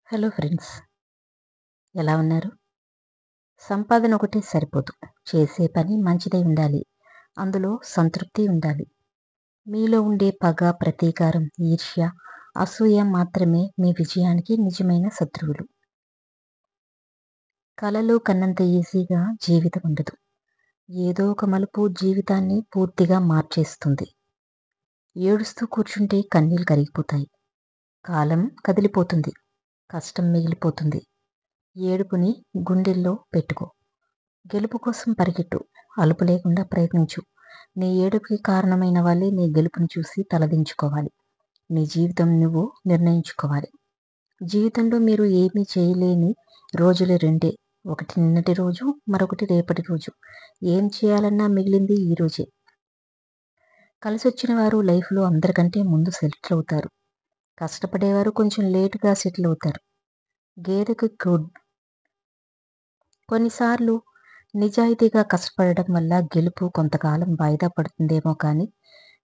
Hello friends, ఎలా ఉన్నారు? సంపాదన ఒకటే సరిపోదు. చేసే పని మంచిదై ఉండాలి. అందులో సంతృప్తి ఉండాలి. మీలో ఉండే పగ, ప్రతీకారం, ఈర్ష్య, అసూయ మాత్రమే మీ విజయానికి నిజమైన శత్రువులు. కలలు కన్నంత ఈజీగా జీవితం ఉండదు. ఏదో ఒక మలుపు జీవితాన్ని పూర్తిగా మార్చేస్తుంది. ఏడుస్తూ కూర్చుంటే కన్నీళ్లు కరిగిపోతాయి. కాలం కదిలిపోతుంది. కష్టం మిగిలిపోతుంది. ఏడుపుని గుండెల్లో పెట్టుకో. గెలుపు కోసం పరిగెట్టు. అలుపు లేకుండా ప్రయత్నించు. నీ ఏడుపుకి కారణమైన వాళ్ళే నీ గెలుపుని చూసి తలదించుకోవాలి. నీ జీవితం నువ్వు నిర్ణయించుకోవాలి. జీవితంలో మీరు ఏమీ చేయలేని రోజులు రెండే. ఒకటి నిన్నటి రోజు, మరొకటి రేపటి రోజు. ఏం చేయాలన్నా మిగిలింది ఈ రోజే. కలిసొచ్చిన వారు లైఫ్లో అందరికంటే ముందు సెటిల్ అవుతారు. కష్టపడేవారు కొంచెం లేటుగా సెటిల్ అవుతారు. గేదెకు కొన్నిసార్లు నిజాయితీగా కష్టపడడం వల్ల గెలుపు కొంతకాలం వాయిదా పడుతుందేమో కానీ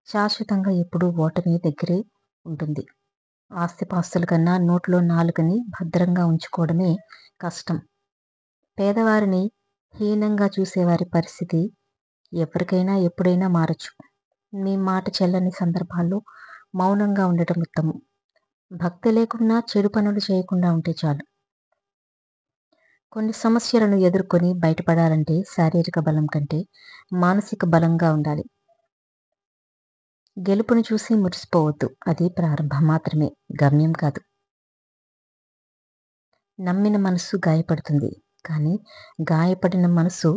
శాశ్వతంగా ఎప్పుడూ ఓటమి దగ్గరే ఉంటుంది. ఆస్తిపాస్తుల కన్నా నోట్లో నాలుకని భద్రంగా ఉంచుకోవడమే కష్టం. పేదవారిని హీనంగా చూసేవారి పరిస్థితి ఎవరికైనా ఎప్పుడైనా మారచ్చు. మీ మాట చెల్లని సందర్భాల్లో మౌనంగా ఉండటం ఉత్తమం. భక్తి లేకున్నా చెడు పనులు చేయకుండా ఉంటే చాలు. కొన్ని సమస్యలను ఎదుర్కొని బయటపడాలంటే శారీరక బలం కంటే మానసిక బలంగా ఉండాలి. గెలుపును చూసి మురిసిపోవద్దు. అది ప్రారంభం మాత్రమే, గమ్యం కాదు. నమ్మిన మనసు గాయపడుతుంది, కానీ గాయపడిన మనసు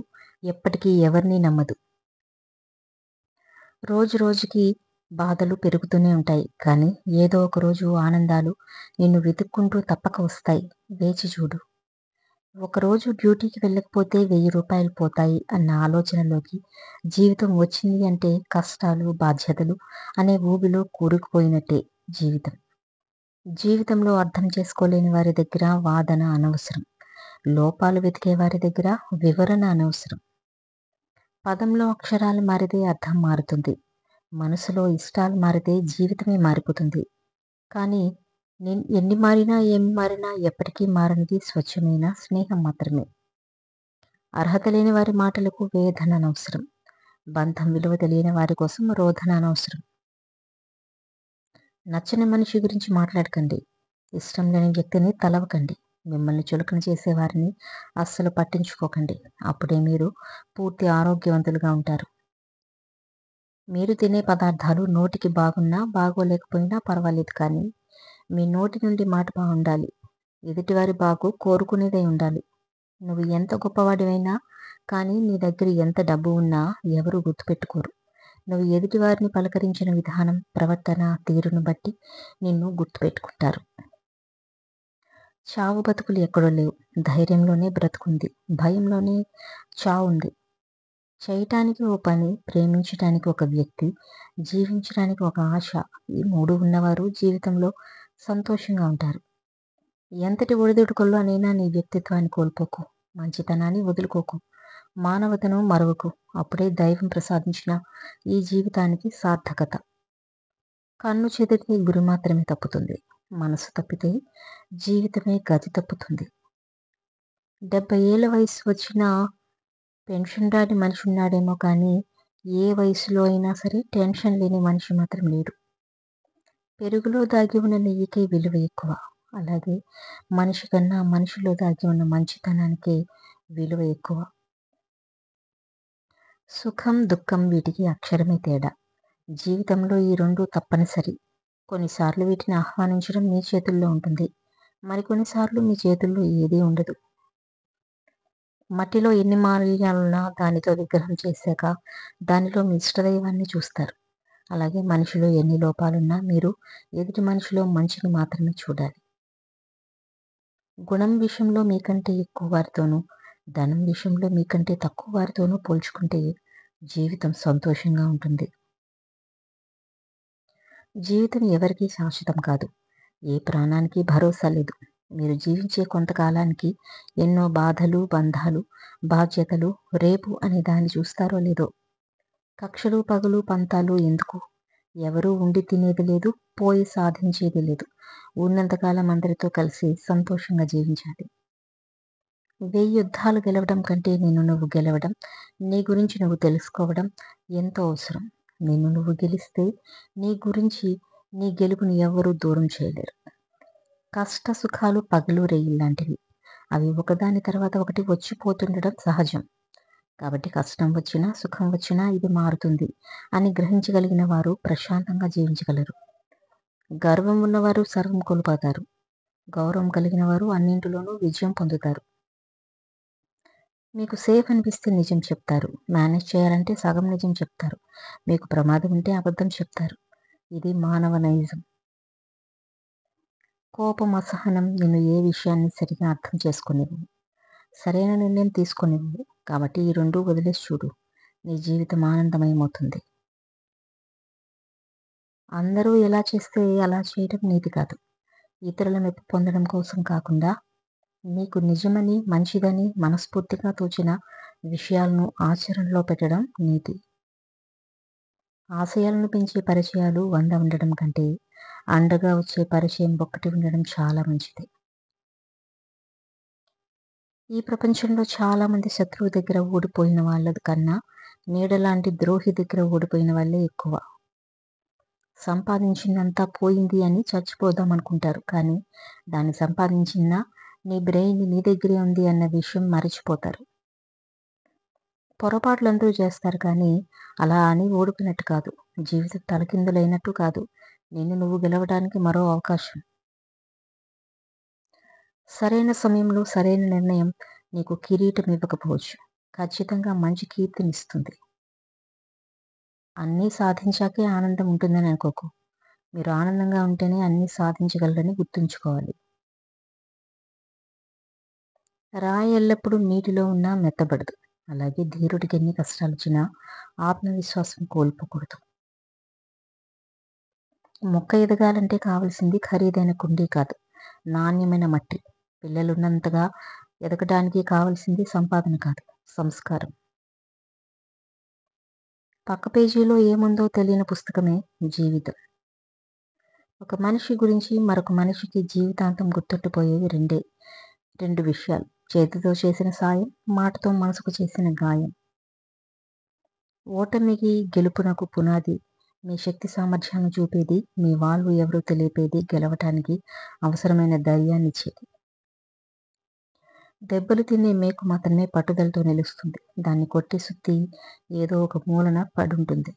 ఎప్పటికీ ఎవరిని నమ్మదు. రోజు రోజుకి బాధలు పెరుగుతూనే ఉంటాయి, కానీ ఏదో ఒక రోజు ఆనందాలు నిన్ను వెతుక్కుంటూ తప్పక వస్తాయి. వేచి చూడు. ఒకరోజు డ్యూటీకి వెళ్ళకపోతే 1000 రూపాయలు పోతాయి అన్న ఆలోచనలోకి జీవితం వచ్చింది అంటే కష్టాలు, బాధ్యతలు అనే ఊబిలో కూరుకుపోయినట్టే జీవితం. జీవితంలో అర్థం చేసుకోలేని వారి దగ్గర వాదన అనవసరం. లోపాలు వెతికే వారి దగ్గర వివరణ అనవసరం. పదంలో అక్షరాలు మారితే అర్థం మారుతుంది. మనసులో ఇష్టాలు మారితే జీవితమే మారిపోతుంది. కానీ ఎన్ని మారినా ఏమి మారినా ఎప్పటికీ మారనిది స్వచ్ఛమైన స్నేహం మాత్రమే. అర్హత లేని వారి మాటలకు వేదన అనవసరం. బంధం విలువ తెలియని వారి కోసం రోధన అనవసరం. నచ్చని మనిషి గురించి మాట్లాడకండి. ఇష్టం లేని వ్యక్తిని తలవకండి. మిమ్మల్ని చులకన చేసేవారిని అస్సలు పట్టించుకోకండి. అప్పుడే మీరు పూర్తి ఆరోగ్యవంతులుగా ఉంటారు. మీరు తినే పదార్థాలు నోటికి బాగున్నా బాగోలేకపోయినా పర్వాలేదు, కానీ మీ నోటి నుండి మాట బాగుండాలి. ఎదుటివారి బాగు కోరుకునేదై ఉండాలి. నువ్వు ఎంత గొప్పవాడివైనా కానీ నీ దగ్గర ఎంత డబ్బు ఉన్నా ఎవరూ గుర్తుపెట్టుకోరు. నువ్వు ఎదుటివారిని పలకరించిన విధానం, ప్రవర్తన, తీరును బట్టి నిన్ను గుర్తుపెట్టుకుంటారు. చావు బతుకులు ఎక్కడో లేవు. ధైర్యంలోనే బ్రతుకుంది, భయంలోనే చావుంది. చేయటానికి ఓ పని, ప్రేమించటానికి ఒక వ్యక్తి, జీవించడానికి ఒక ఆశ, ఈ 3 ఉన్నవారు జీవితంలో సంతోషంగా ఉంటారు. ఎంతటి ఒడిదుడుకుల్లోనైనా నీ వ్యక్తిత్వాన్ని కోల్పోకు. మంచితనాన్ని వదులుకోకు. మానవతను మరవకు. అప్పుడే దైవం ప్రసాదించిన ఈ జీవితానికి సార్థకత. కన్ను చెదిరితే గురి మాత్రమే తప్పుతుంది. మనసు తప్పితే జీవితమే గతి తప్పుతుంది. 70 ఏళ్ల వయసు వచ్చినా పెన్షన్ రాని మనిషి ఉన్నాడేమో కానీ ఏ వయసులో అయినా సరే టెన్షన్ లేని మనిషి మాత్రం లేడు. పెరుగులో దాగి ఉన్న నెయ్యికి విలువ ఎక్కువ. అలాగే మనిషి కన్నా మనిషిలో దాగి ఉన్న మంచితనానికి విలువ ఎక్కువ. సుఖం, దుఃఖం వీటికి అక్షరమే తేడా. జీవితంలో ఈ రెండు తప్పనిసరి. కొన్నిసార్లు వీటిని ఆహ్వానించడం మీ చేతుల్లో ఉంటుంది. మరికొన్నిసార్లు మీ చేతుల్లో ఏదీ ఉండదు. మట్టిలో ఎన్ని మాలిన్యాలున్నా దానితో విగ్రహం చేశాక దానిలో మీ ఇష్టదైవాన్ని చూస్తారు. అలాగే మనిషిలో ఎన్ని లోపాలున్నా మీరు ఎదుటి మనిషిలో మంచిని మాత్రమే చూడాలి. గుణం విషయంలో మీకంటే ఎక్కువ వారితోనూ, ధనం విషయంలో మీకంటే తక్కువ వారితోనూ పోల్చుకుంటే జీవితం సంతోషంగా ఉంటుంది. జీవితం ఎవరికీ శాశ్వతం కాదు. ఏ ప్రాణానికి భరోసా లేదు. మీరు జీవించే కొంతకాలానికి ఎన్నో బాధలు, బంధాలు, బాధ్యతలు రేపు అనే దాన్ని చూస్తారో లేదో. కక్షలు, పగలు, పంతాలు ఎందుకు? ఎవరూ ఉండి తినేది లేదు, పోయి సాధించేది లేదు. ఉన్నంతకాలం అందరితో కలిసి సంతోషంగా జీవించాలి. 1000 యుద్ధాలు గెలవడం కంటే నిన్ను నువ్వు గెలవడం, నీ గురించి నువ్వు తెలుసుకోవడం ఎంతో అవసరం. నిన్ను నువ్వు గెలిస్తే నీ గురించి, నీ గెలుపుని ఎవ్వరూ దూరం చేయలేరు. కష్ట సుఖాలు పగలు రేయిల్లాంటివి. అవి ఒకదాని తర్వాత ఒకటి వచ్చిపోతుండడం సహజం. కాబట్టి కష్టం వచ్చినా, సుఖం వచ్చినా ఇది మారుతుంది అని గ్రహించగలిగిన వారు ప్రశాంతంగా జీవించగలరు. గర్వం ఉన్నవారు సర్వం కోల్పోతారు. గౌరవం కలిగిన వారు అన్నింటిలోనూ విజయం పొందుతారు. మీకు సేఫ్ అనిపిస్తే నిజం చెప్తారు. మేనేజ్ చేయాలంటే సగం నిజం చెప్తారు. మీకు ప్రమాదం ఉంటే అబద్ధం చెప్తారు. ఇది మానవ నైజం. కోపం, అసహనం నిన్ను ఏ విషయాన్ని సరిగా అర్థం చేసుకునేవు, సరైన నిర్ణయం తీసుకునేవు. కాబట్టి ఈ రెండూ వదిలేసి చూడు. నీ జీవితం ఆనందమయమవుతుంది. అందరూ ఎలా చేస్తే అలా చేయడం నీతి కాదు. ఇతరుల మెప్పు పొందడం కోసం కాకుండా నీకు నిజమని, మంచిదని మనస్ఫూర్తిగా తోచిన విషయాలను ఆచరణలో పెట్టడం నీతి. ఆశయాలను పెంచే పరిచయాలు 100 ఉండడం కంటే అండగా వచ్చే పరిచయం ఒక్కటి ఉండడం చాలా మంచిది. ఈ ప్రపంచంలో చాలామంది శత్రువు దగ్గర ఓడిపోయిన వాళ్ళ కన్నా నీడలాంటి ద్రోహి దగ్గర ఓడిపోయిన వాళ్ళే ఎక్కువ. సంపాదించిందంతా పోయింది అని చచ్చిపోదాం అనుకుంటారు. కానీ దాన్ని సంపాదించిన నీ బ్రెయిన్ నీ దగ్గరే ఉంది అన్న విషయం మరచిపోతారు. పొరపాట్లు అందరూ చేస్తారు, కానీ అలా అని ఓడిపోయినట్టు కాదు. జీవితం తలకిందులైనట్టు కాదు. నిన్ను నువ్వు గెలవడానికి మరో అవకాశం. సరైన సమయంలో సరైన నిర్ణయం నీకు కిరీటం ఇవ్వకపోవచ్చు, ఖచ్చితంగా మంచి కీర్తినిస్తుంది. అన్నీ సాధించాకే ఆనందం ఉంటుందని అనుకోకు. మీరు ఆనందంగా ఉంటేనే అన్నీ సాధించగలరని గుర్తుంచుకోవాలి. రాయి ఎల్లప్పుడూ నీటిలో ఉన్నా మెత్తబడదు. అలాగే ధీరుడికి ఎన్ని కష్టాలొచ్చినా ఆత్మవిశ్వాసం కోల్పోకూడదు. మొక్క ఎదగాలంటే కావలసింది ఖరీదైన కుండీ కాదు, నాణ్యమైన మట్టి. పిల్లలున్నంతగా ఎదగడానికి కావలసింది సంపాదన కాదు, సంస్కారం. పక్క పేజీలో ఏముందో తెలియని పుస్తకమే జీవితం. ఒక మనిషి గురించి మరొక మనిషికి జీవితాంతం గుర్తుండిపోయేవి రెండు విషయాలు: చేతితో చేసిన సాయం, మాటతో మనసుకు చేసిన గాయం. ఓటమికి గెలుపునకు పునాది మీ శక్తి సామర్థ్యాలను చూపేది, మీ వాళ్ళు ఎవరో తెలిపేది, గెలవటానికి అవసరమైన ధైర్యాన్నిచ్చేది. దెబ్బలు తినే మేకు మాత్రమే పట్టుదలతో నిలుస్తుంది. దాన్ని కొట్టి సుత్తి ఏదో ఒక మూలన పడుంటుంది.